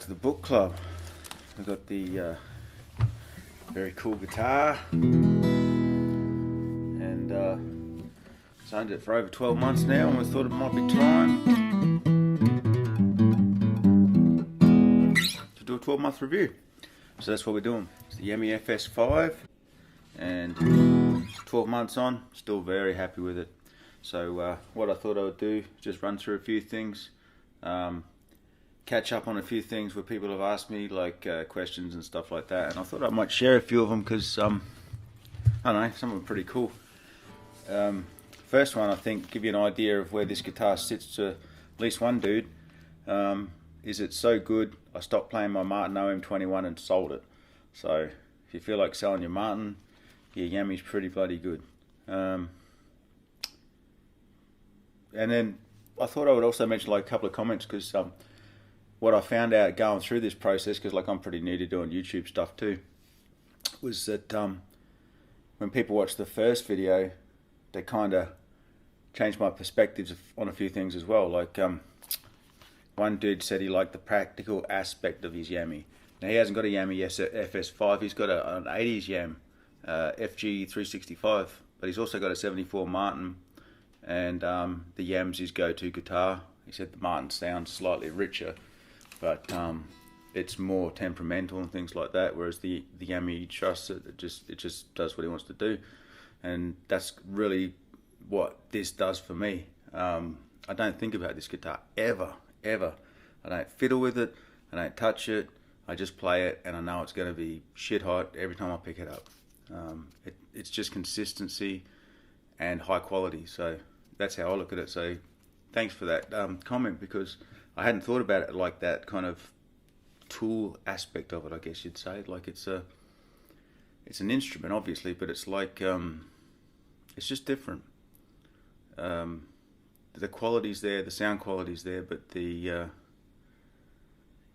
to the book club. I've got the very cool guitar, and I've owned it for over 12 months now, and we thought it might be time to do a 12-month review. So that's what we're doing. It's the Yamaha FS5, and 12 months on, still very happy with it. So what I thought I would do, just run through a few things, catch up on a few things where people have asked me, like questions and stuff like that, and I thought I might share a few of them because I don't know, some of them are pretty cool. First one, I think, give you an idea of where this guitar sits to at least one dude. Is it so good I stopped playing my Martin OM21 and sold it. So if you feel like selling your Martin, your Yami's pretty bloody good. And then I thought I would also mention like a couple of comments, because what I found out going through this process, because like I'm pretty new to doing YouTube stuff too, was that when people watch the first video, they kind of changed my perspectives on a few things as well. Like one dude said he liked the practical aspect of his Yami. Now he hasn't got a Yami FS5, he's got an 80s Yam FG365, but he's also got a 74 Martin, and the Yam's his go-to guitar. He said the Martin sounds slightly richer, but it's more temperamental and things like that, whereas the Yami, he trusts it. It just does what he wants to do, and that's really what this does for me. I don't think about this guitar ever. I don't fiddle with it, I don't touch it, I just play it, and I know it's going to be shit hot every time I pick it up. It's just consistency and high quality, so that's how I look at it. So thanks for that comment, because I hadn't thought about it like that kind of tool aspect of it, I guess you'd say. Like it's an instrument, obviously, but it's like it's just different. The quality's there, the sound quality's there, but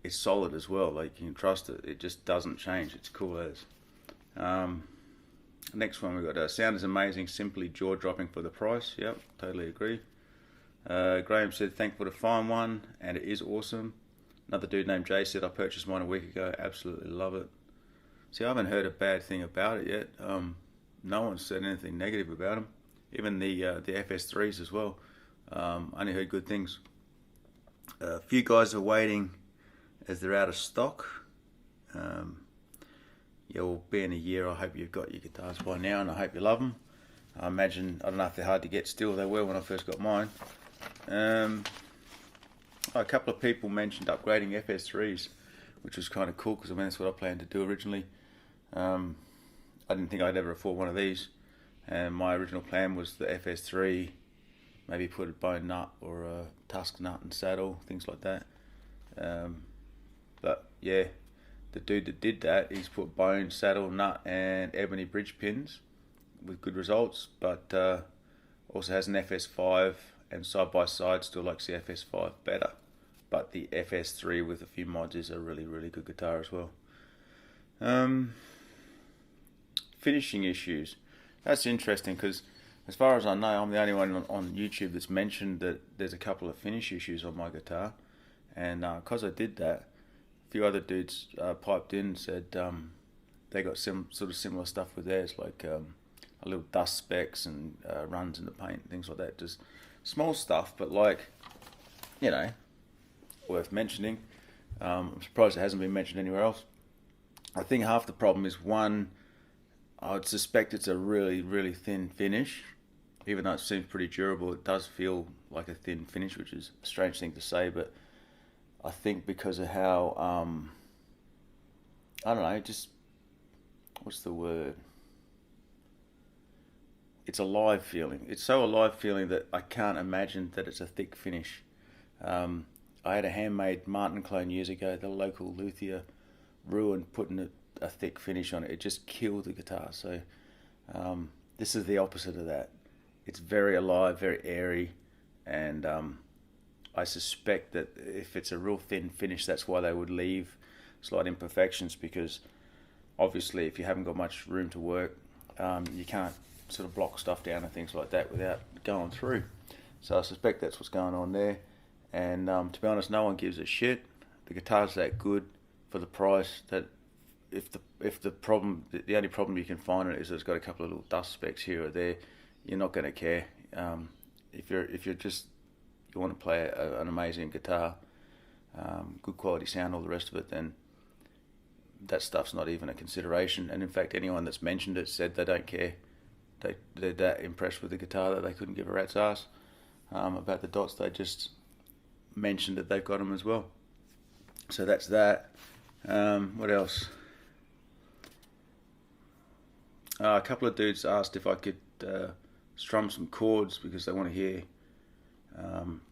it's solid as well. Like you can trust it. It just doesn't change. It's cool as. Next one, we've got sound is amazing, simply jaw-dropping for the price. Yep, totally agree. Graham said, thankful to find one, and it is awesome. Another dude named Jay said, I purchased mine a week ago, absolutely love it. See, I haven't heard a bad thing about it yet. No one said anything negative about them. Even the FS3s as well. Only heard good things. A few guys are waiting as they're out of stock. Yeah, well, being a year, I hope you've got your guitars by now, and I hope you love them. I imagine, I don't know if they're hard to get still, they were when I first got mine. A couple of people mentioned upgrading FS3s, which was kind of cool, because I mean, that's what I planned to do originally. I didn't think I'd ever afford one of these, and my original plan was the FS3, maybe put a bone nut or a tusk nut and saddle, things like that. But yeah, the dude that did that, he's put bone, saddle, nut and ebony bridge pins with good results, but also has an FS5, and side by side still likes the FS5 better. But the FS3 with a few mods is a really, really good guitar as well. Finishing issues. That's interesting, because as far as I know, I'm the only one on YouTube that's mentioned that there's a couple of finish issues on my guitar. And because I did that, a few other dudes piped in and said they got some sort of similar stuff with theirs, like a little dust specks and runs in the paint, things like that. Just small stuff, but like, you know, worth mentioning. I'm surprised it hasn't been mentioned anywhere else. I think half the problem is, one, I would suspect it's a really, really thin finish. Even though it seems pretty durable, it does feel like a thin finish, which is a strange thing to say, but I think because of how, I don't know, just, what's the word? It's a live feeling. It's so alive feeling that I can't imagine that it's a thick finish. I had a handmade Martin clone years ago. The local luthier ruined putting a thick finish on it. It just killed the guitar. So this is the opposite of that. It's very alive, very airy, and I suspect that if it's a real thin finish, that's why they would leave slight imperfections, because obviously if you haven't got much room to work, you can't sort of block stuff down and things like that without going through. So I suspect that's what's going on there. And to be honest, no one gives a shit. the guitar's that good for the price that if the problem, the only problem you can find in it is that it's got a couple of little dust specks here or there, you're not going to care. If you're just, you want to play an amazing guitar, good quality sound, all the rest of it, then that stuff's not even a consideration. And in fact, anyone that's mentioned it said they don't care. They're that impressed with the guitar that they couldn't give a rat's ass about the dots. They just mentioned that they've got them as well. So that's that. What else? A couple of dudes asked if I could strum some chords because they want to hear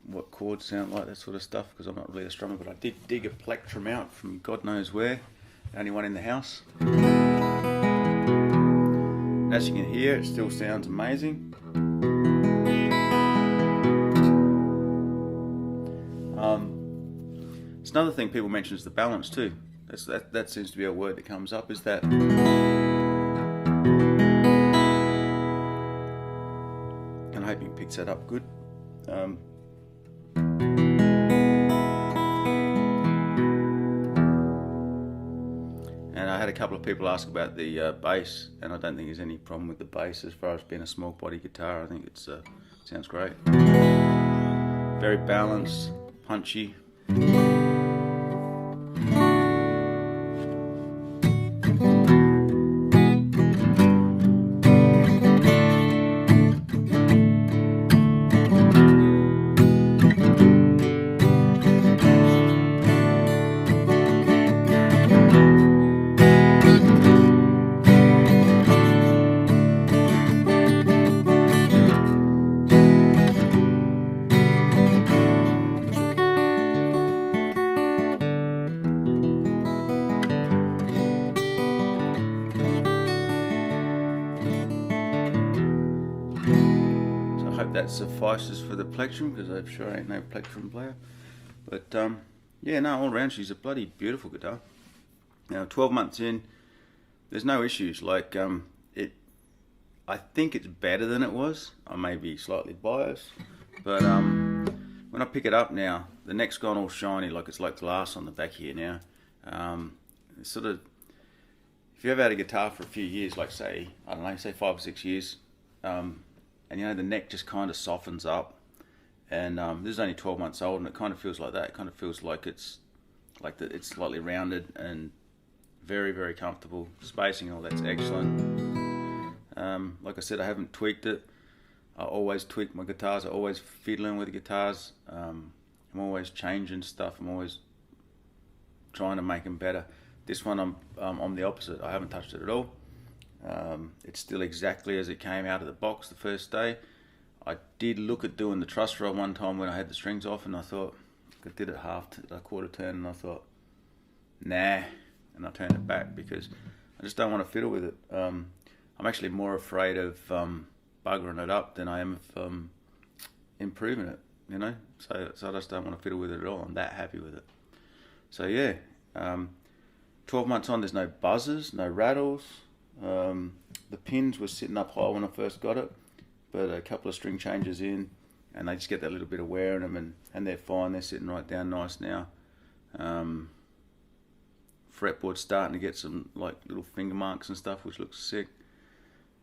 what chords sound like, that sort of stuff, because I'm not really a strummer, but I did dig a plectrum out from God knows where, the only one in the house. As you can hear, it still sounds amazing. It's another thing people mention is the balance too. That seems to be a word that comes up, is that and I hope you picked that up good. And I had a couple of people ask about the bass, and I don't think there's any problem with the bass as far as being a small body guitar. I think it's sounds great. Very balanced, punchy. That suffices for the plectrum, because I sure ain't no plectrum player. But yeah, no, all round she's a bloody beautiful guitar. Now 12 months in, there's no issues. Like I think it's better than it was. I may be slightly biased, but when I pick it up now, the neck's gone all shiny, like it's like glass on the back here now. It's sort of, if you ever had a guitar for a few years, like say, I don't know, say 5 or 6 years, and you know, the neck just kind of softens up, and this is only 12 months old, and it kind of feels like that. It kind of feels like it's slightly rounded and very, very comfortable. Spacing, all that's excellent. Like I said, I haven't tweaked it. I always tweak my guitars. I always fiddling with the guitars. I'm always changing stuff. I'm always trying to make them better. This one, I'm the opposite. I haven't touched it at all. It's still exactly as it came out of the box the first day. I did look at doing the truss roll one time when I had the strings off, and I thought, I did it a quarter turn, and I thought, nah, and I turned it back because I just don't want to fiddle with it. I'm actually more afraid of buggering it up than I am of improving it, you know. So I just don't want to fiddle with it at all. I'm that happy with it. So yeah, 12 months on, there's no buzzers, no rattles. The pins were sitting up high when I first got it, but a couple of string changes in, and they just get that little bit of wear in them, and they're fine. They're sitting right down nice now. Fretboard's starting to get some like little finger marks and stuff, which looks sick.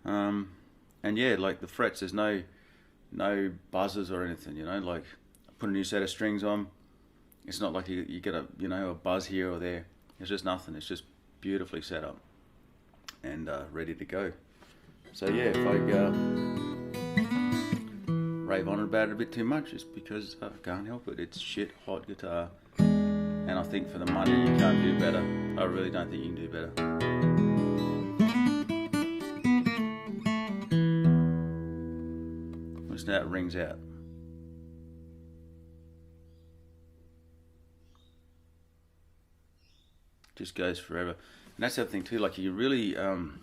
And yeah, like the frets, there's no buzzers or anything, you know. Like I put a new set of strings on, it's not like you get a a buzz here or there. It's just nothing. It's just beautifully set up and ready to go. So yeah, if I rave on about it a bit too much, it's because I can't help it. It's shit hot guitar, and I think for the money you can't do better. I really don't think you can do better. Listen to how it rings out. Just goes forever. And that's the other thing too, like you really, I don't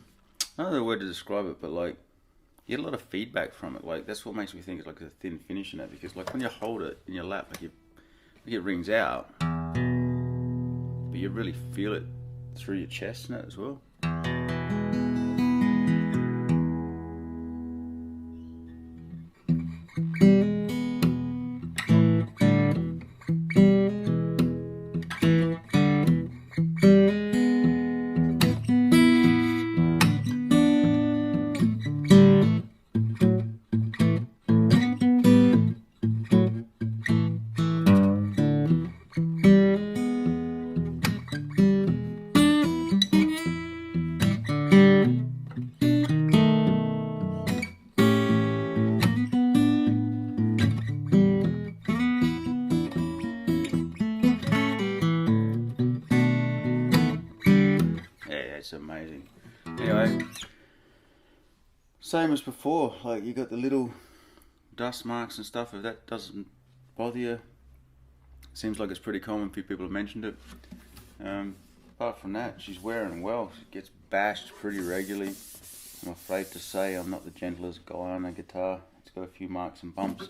know the word to describe it, but like, you get a lot of feedback from it. Like, that's what makes me think it's like a thin finish in it, because like when you hold it in your lap, like it rings out, but you really feel it through your chest in it as well. it's amazing. Anyway, same as before, like you got the little dust marks and stuff. If that doesn't bother you, seems like it's pretty common. A few people have mentioned it. Apart from that, she's wearing well. She gets bashed pretty regularly. I'm afraid to say I'm not the gentlest guy on a guitar. It's got a few marks and bumps.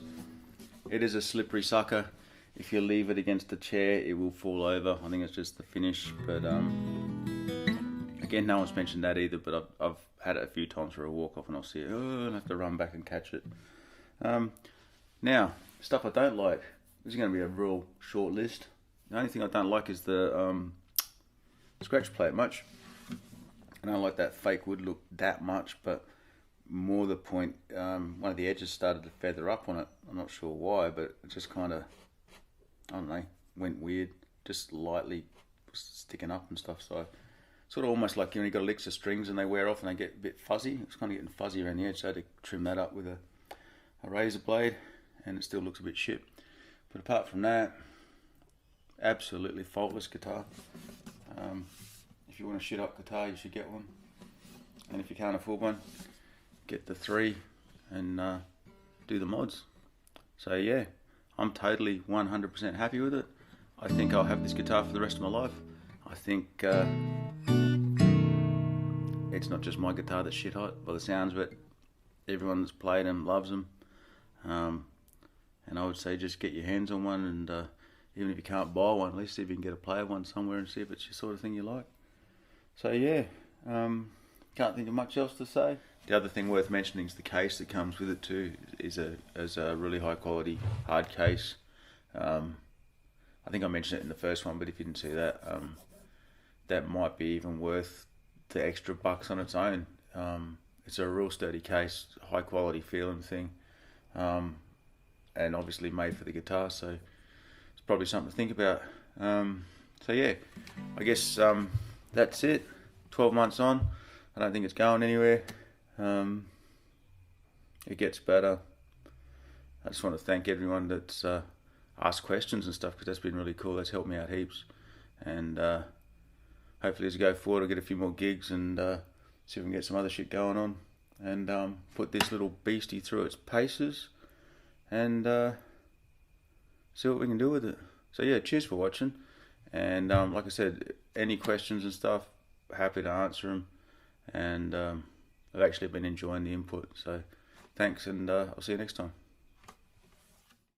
It is a slippery sucker. If you leave it against the chair, it will fall over. I think it's just the finish. But again, no one's mentioned that either. But I've had it a few times where I walk off and I'll see it. Oh, and I have to run back and catch it. Now, stuff I don't like. This is going to be a real short list. The only thing I don't like is the scratch plate much. I don't like that fake wood look that much, but more the point, one of the edges started to feather up on it. I'm not sure why, but it just kind of, I don't know, went weird, just lightly sticking up and stuff. So sort of almost like, you know, you got licks of strings and they wear off and they get a bit fuzzy. It's kind of getting fuzzy around the edge, so I had to trim that up with a razor blade, and it still looks a bit shit. But apart from that, absolutely faultless guitar. If you want a shit up guitar, you should get one. And if you can't afford one, get the 3 and do the mods. So yeah, I'm totally 100% happy with it. I think I'll have this guitar for the rest of my life. I think it's not just my guitar that's shit hot by the sounds of it. Everyone that's played them loves them. And I would say just get your hands on one, and even if you can't buy one, at least see if you can get a player one somewhere and see if it's your sort of thing you like. So yeah, can't think of much else to say. The other thing worth mentioning is the case that comes with it too. Is a really high quality hard case. I think I mentioned it in the first one, but if you didn't see that, that might be even worth the extra bucks on its own. It's a real sturdy case, high quality feeling thing, and obviously made for the guitar, so it's probably something to think about. So yeah, I guess that's it. 12 months on, I don't think it's going anywhere. It gets better. I just want to thank everyone that's asked questions and stuff, because that's been really cool. That's helped me out heaps, and hopefully as we go forward I'll get a few more gigs and see if we can get some other shit going on, and put this little beastie through its paces and see what we can do with it. So yeah, cheers for watching, and like I said, any questions and stuff, happy to answer them, and I've actually been enjoying the input, so thanks, and I'll see you next time.